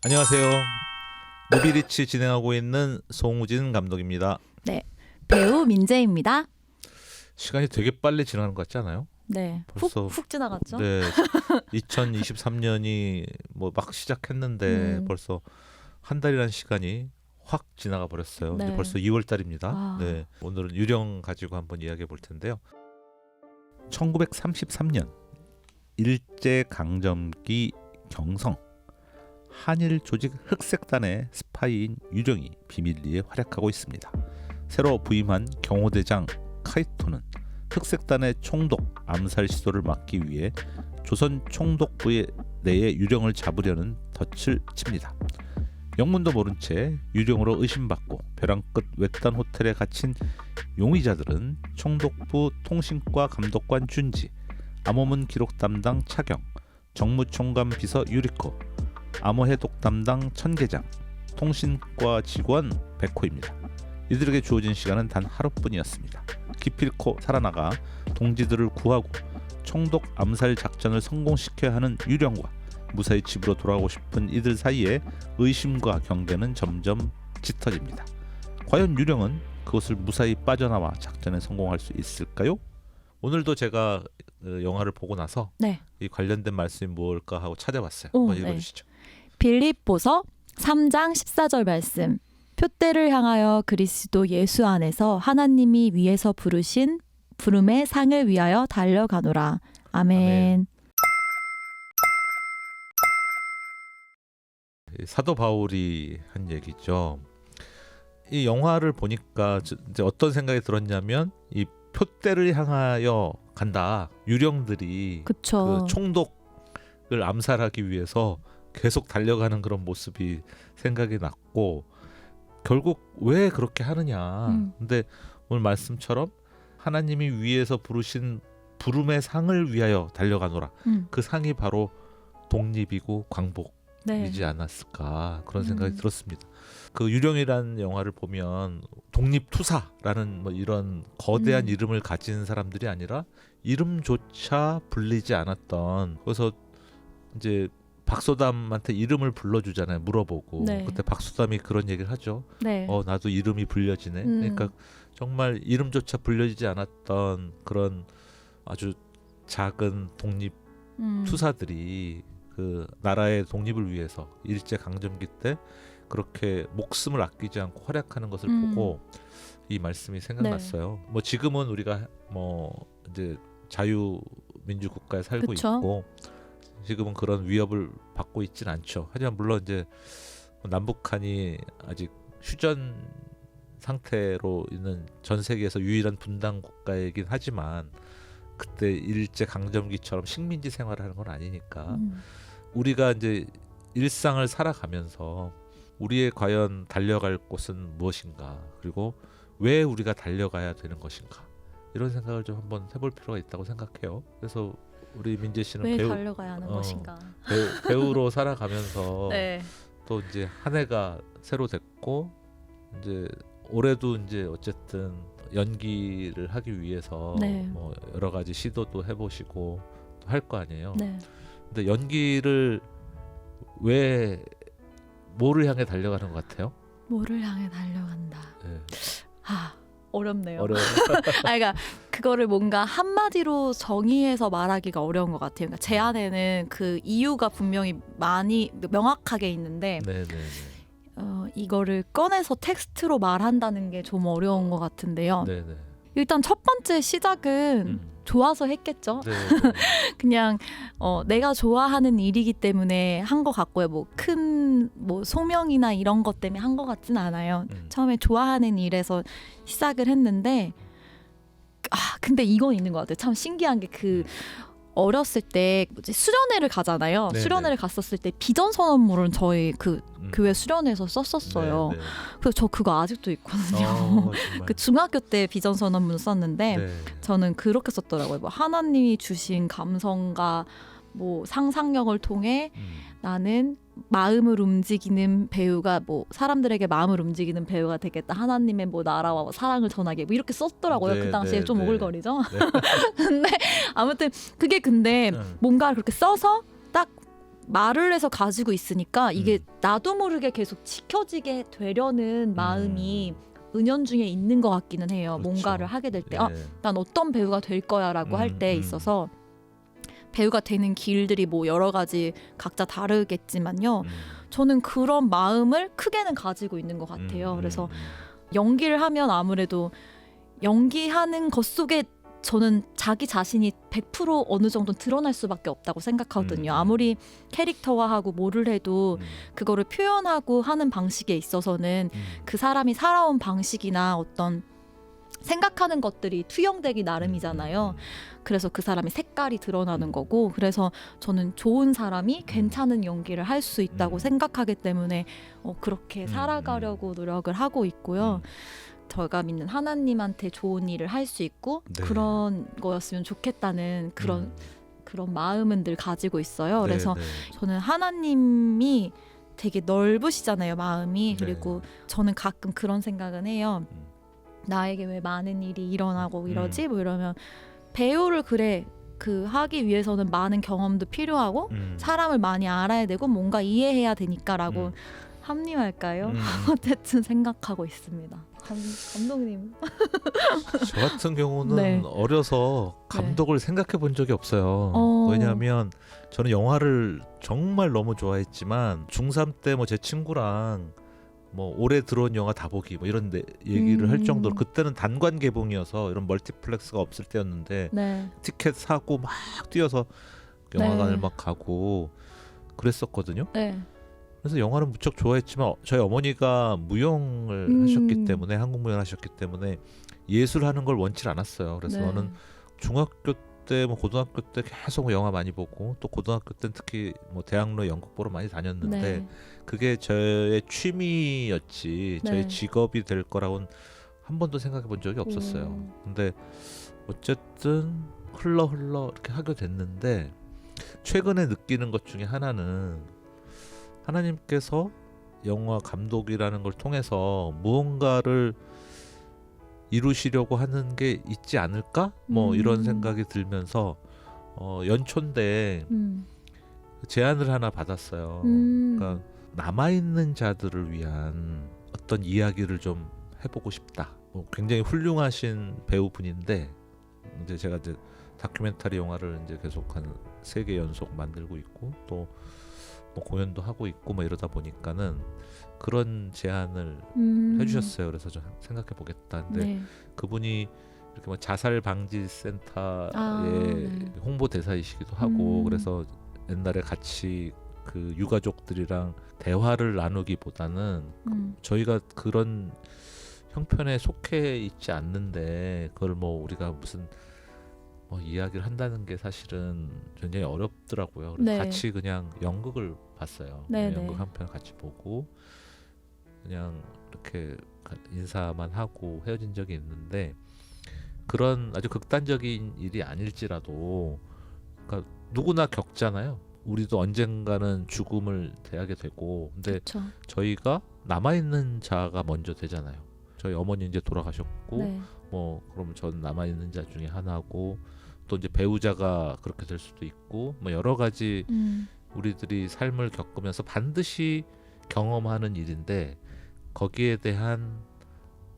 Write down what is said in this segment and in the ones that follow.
안녕하세요. 무비리치 진행하고 있는 송우진 감독입니다. 네, 배우 민재입니다. 시간이 되게 빨리 지나는 것 같지 않아요? 네, 벌써 훅 지나갔죠. 네, 2023년이 뭐 막 시작했는데 벌써 한 달이라는 시간이 확 지나가 버렸어요. 네. 이제 벌써 2월 달입니다. 아. 네, 오늘은 유령 가지고 한번 이야기해 볼 텐데요. 1933년 일제 강점기 경성 한일 조직 흑색단의 스파이인 유령이 비밀리에 활약하고 있습니다. 새로 부임한 경호대장 카이토는 흑색단의 총독 암살 시도를 막기 위해 조선 총독부의 내에 유령을 잡으려는 덫을 칩니다. 영문도 모른 채 유령으로 의심받고 벼랑 끝 외딴 호텔에 갇힌 용의자들은 총독부 통신과 감독관 준지, 암호문 기록 담당 차경, 정무총감 비서 유리코, 암호해독 담당 천계장, 통신과 직원 백호입니다. 이들에게 주어진 시간은 단 하루뿐이었습니다. 기필코 살아나가 동지들을 구하고 총독 암살 작전을 성공시켜야 하는 유령과 무사히 집으로 돌아가고 싶은 이들 사이에 의심과 경계는 점점 짙어집니다. 과연 유령은 그것을 무사히 빠져나와 작전에 성공할 수 있을까요? 오늘도 제가 영화를 보고 나서 네. 이 관련된 말씀이 뭘까 하고 찾아봤어요. 오, 한번 네. 읽어주시죠. 빌립보서 3장 14절 말씀. 표대를 향하여 그리스도 예수 안에서 하나님이 위에서 부르신 부름의 상을 위하여 달려가노라. 아멘. 아멘. 사도 바울이 한 얘기죠. 이 영화를 보니까 이제 어떤 생각이 들었냐면 이 표대를 향하여 간다. 유령들이 그쵸. 그 총독을 암살하기 위해서 계속 달려가는 그런 모습이 생각이 났고 결국 왜 그렇게 하느냐. 근데 오늘 말씀처럼 하나님이 위에서 부르신 부름의 상을 위하여 달려가노라. 그 상이 바로 독립이고 광복이지 네. 않았을까 그런 생각이 들었습니다. 그 유령이라는 영화를 보면 독립투사라는 뭐 이런 거대한 이름을 가진 사람들이 아니라 이름조차 불리지 않았던, 그래서 이제 박소담한테 이름을 불러주잖아요. 물어보고. 네. 그때 박소담이 그런 얘기를 하죠. 네. 나도 이름이 불려지네. 그러니까 정말 이름조차 불려지지 않았던 그런 아주 작은 독립 투사들이 그 나라의 독립을 위해서 일제 강점기 때 그렇게 목숨을 아끼지 않고 활약하는 것을 보고 이 말씀이 생각났어요. 뭐 지금은 우리가 뭐 이제 자유민주 국가에 살고 그쵸? 있고 지금은 그런 위협을 받고 있진 않죠. 하지만 물론 이제 남북한이 아직 휴전 상태로 있는 전 세계에서 유일한 분단 국가이긴 하지만 그때 일제 강점기처럼 식민지 생활을 하는 건 아니니까 우리가 이제 일상을 살아가면서 우리의 과연 달려갈 곳은 무엇인가, 그리고 왜 우리가 달려가야 되는 것인가, 이런 생각을 좀 한번 해볼 필요가 있다고 생각해요. 그래서 우리 민재 씨는 왜 달려가야 하는 것인가. 배우로 살아가면서 네. 또 이제 한 해가 새로 됐고 이제 올해도 이제 어쨌든 연기를 하기 위해서 네. 뭐 여러 가지 시도도 해보시고 할 거 아니에요. 네. 근데 연기를 왜 뭐를 향해 달려가는 것 같아요? 뭐를 향해 달려간다. 네. 어렵네요. 어려워요. 그러니까 그거를 뭔가 한마디로 정의해서 말하기가 어려운 것 같아요. 그러니까 제 안에는 그 이유가 분명히 많이 명확하게 있는데 네네. 이거를 꺼내서 텍스트로 말한다는 게 좀 어려운 것 같은데요. 네네. 일단 첫 번째 시작은 좋아서 했겠죠. 네. 그냥 내가 좋아하는 일이기 때문에 한 것 같고요. 뭐 큰 뭐 소명이나 이런 것 때문에 한 것 같진 않아요. 처음에 좋아하는 일에서 시작을 했는데 근데 이건 있는 것 같아요. 참 신기한 게 그 어렸을 때 수련회를 가잖아요. 네네. 수련회를 갔었을 때 비전선언물은 저희 그 교회 수련회에서 썼었어요. 네네. 그래서 저 그거 아직도 있거든요. 정말. 그 중학교 때 비전선언문 썼는데 네. 저는 그렇게 썼더라고요. 뭐 하나님이 주신 감성과 뭐 상상력을 통해 나는 마음을 움직이는 배우가 뭐 사람들에게 마음을 움직이는 배우가 되겠다. 하나님의 뭐 나라와 사랑을 전하게 뭐 이렇게 썼더라고요. 네, 그 당시에 네, 좀 네. 오글거리죠. 네. 근데 아무튼 그게 근데 뭔가 그렇게 써서 딱 말을 해서 가지고 있으니까 이게 나도 모르게 계속 지켜지게 되려는 마음이 은연중에 있는 것 같기는 해요. 그렇죠. 뭔가를 하게 될 때, 예. 난 어떤 배우가 될 거야라고 할 때 있어서 배우가 되는 길들이 뭐 여러 가지 각자 다르겠지만요. 저는 그런 마음을 크게는 가지고 있는 것 같아요. 그래서 연기를 하면 아무래도 연기하는 것 속에 저는 자기 자신이 100% 어느 정도 드러날 수밖에 없다고 생각하거든요. 아무리 캐릭터화하고 뭐를 해도 그거를 표현하고 하는 방식에 있어서는 그 사람이 살아온 방식이나 어떤 생각하는 것들이 투영되기 나름이잖아요. 그래서 그 사람의 색깔이 드러나는 거고, 그래서 저는 좋은 사람이 괜찮은 연기를 할 수 있다고 생각하기 때문에 그렇게 살아가려고 노력을 하고 있고요. 제가 믿는 하나님한테 좋은 일을 할 수 있고 네. 그런 거였으면 좋겠다는 그런 마음은 늘 가지고 있어요. 네, 그래서 네. 저는 하나님이 되게 넓으시잖아요, 마음이. 네. 그리고 저는 가끔 그런 생각은 해요. 나에게 왜 많은 일이 일어나고 이러지? 뭐 이러면 배우를 그 하기 위해서는 많은 경험도 필요하고 사람을 많이 알아야 되고 뭔가 이해해야 되니까라고 합리화할까요? 어쨌든 생각하고 있습니다. 감독님. 저 같은 경우는 네. 어려서 감독을 생각해 본 적이 없어요. 왜냐하면 저는 영화를 정말 너무 좋아했지만 중3 때 뭐 제 친구랑 뭐 올해 들어온 영화 다 보기 뭐 이런 얘기를 할 정도로, 그때는 단관 개봉이어서 이런 멀티플렉스가 없을 때였는데 네. 티켓 사고 막 뛰어서 영화관을 막 가고 그랬었거든요. 네. 그래서 영화를 무척 좋아했지만 저희 어머니가 무용을 하셨기 때문에, 한국 무용을 하셨기 때문에 예술하는 걸 원치 않았어요. 그래서 네. 저는 중학교 때 뭐 고등학교 때 계속 영화 많이 보고, 또 고등학교 때 특히 뭐 대학로 연극 보러 많이 다녔는데 네. 그게 저의 취미였지 네. 저의 직업이 될 거라고는 한 번도 생각해 본 적이 없었어요. 근데 어쨌든 흘러 이렇게 하게 됐는데, 최근에 느끼는 것 중에 하나는 하나님께서 영화 감독이라는 걸 통해서 무언가를 이루시려고 하는 게 있지 않을까? 뭐 이런 생각이 들면서 연초인데 제안을 하나 받았어요. 그러니까 남아있는 자들을 위한 어떤 이야기를 좀 해보고 싶다. 뭐 굉장히 훌륭하신 배우분인데 이제 제가 이제 다큐멘터리 영화를 이제 계속 한 3개 연속 만들고 있고 또 뭐 공연도 하고 있고 뭐 이러다 보니까는 그런 제안을 해주셨어요. 그래서 좀 생각해 보겠다. 근데 네. 그분이 이렇게 뭐 자살 방지 센터의 네. 홍보 대사이시기도 하고, 그래서 옛날에 같이 그 유가족들이랑 대화를 나누기보다는 저희가 그런 형편에 속해 있지 않는데 그걸 뭐 우리가 무슨 이야기를 한다는 게 사실은 굉장히 어렵더라고요. 그래서 네. 같이 그냥 연극을 봤어요. 네, 연극 네. 한 편 같이 보고 그냥 이렇게 인사만 하고 헤어진 적이 있는데, 그런 아주 극단적인 일이 아닐지라도 그러니까 누구나 겪잖아요. 우리도 언젠가는 죽음을 대하게 되고, 근데 그쵸. 저희가 남아있는 자가 먼저 되잖아요. 저희 어머니 이제 돌아가셨고 네. 뭐 그럼 전 남아있는 자 중에 하나고, 또 이제 배우자가 그렇게 될 수도 있고, 뭐 여러 가지 우리들이 삶을 겪으면서 반드시 경험하는 일인데, 거기에 대한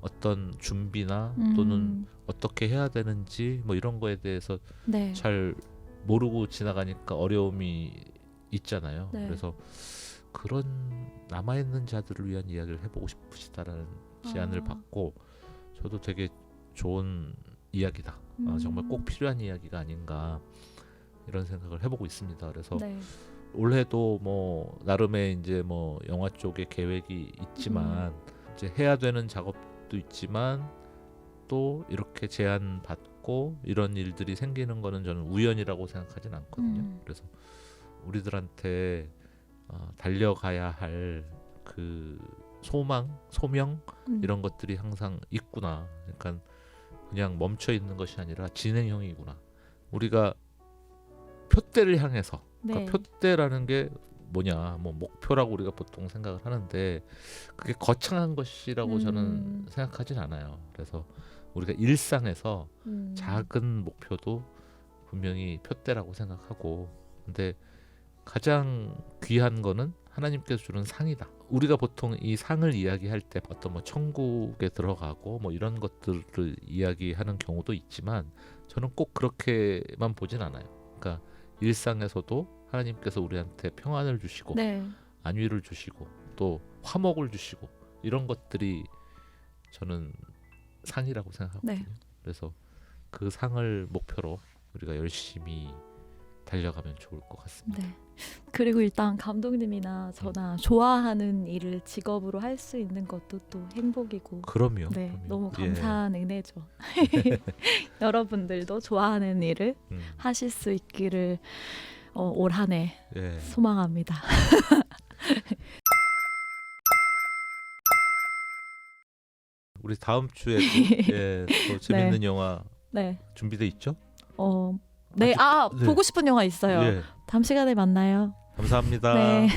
어떤 준비나 또는 어떻게 해야 되는지 뭐 이런 거에 대해서 네. 잘 모르고 지나가니까 어려움이 있잖아요. 네. 그래서 그런 남아있는 자들을 위한 이야기를 해보고 싶으시다라는 제안을 받고, 저도 되게 좋은 이야기다. 정말 꼭 필요한 이야기가 아닌가 이런 생각을 해보고 있습니다. 그래서 네. 올해도 뭐 나름의 이제 뭐 영화 쪽에 계획이 있지만 이제 해야 되는 작업도 있지만 또 이렇게 제안 받고 이런 일들이 생기는 거는 저는 우연이라고 생각하진 않거든요. 그래서 우리들한테 달려가야 할 그 소망, 소명 이런 것들이 항상 있구나. 그러니까 그냥 멈춰 있는 것이 아니라 진행형이구나. 우리가 표대를 향해서, 네. 그러니까 표대라는 게 뭐냐, 뭐 목표라고 우리가 보통 생각을 하는데 그게 거창한 것이라고 저는 생각하진 않아요. 그래서 우리가 일상에서 작은 목표도 분명히 표대라고 생각하고, 근데 가장 귀한 거는 하나님께서 주는 상이다. 우리가 보통 이 상을 이야기할 때 어떤 뭐 천국에 들어가고 뭐 이런 것들을 이야기하는 경우도 있지만 저는 꼭 그렇게만 보진 않아요. 그러니까 일상에서도 하나님께서 우리한테 평안을 주시고 네. 안위를 주시고 또 화목을 주시고 이런 것들이 저는 상이라고 생각하거든요. 네. 그래서 그 상을 목표로 우리가 열심히 달려가면 좋을 것 같습니다. 네. 그리고 일단 감독님이나 저나 좋아하는 일을 직업으로 할 수 있는 것도 또 행복이고 그럼요. 네, 그럼요. 너무 예. 감사한 은혜죠. 여러분들도 좋아하는 일을 하실 수 있기를 올 한 해 예. 소망합니다. 우리 다음 주에도 예, 또 재밌는 영화 네. 준비돼 있죠? 네. 아직- 네. 보고 싶은 영화 있어요. 예. 다음 시간에 만나요. 감사합니다. 네.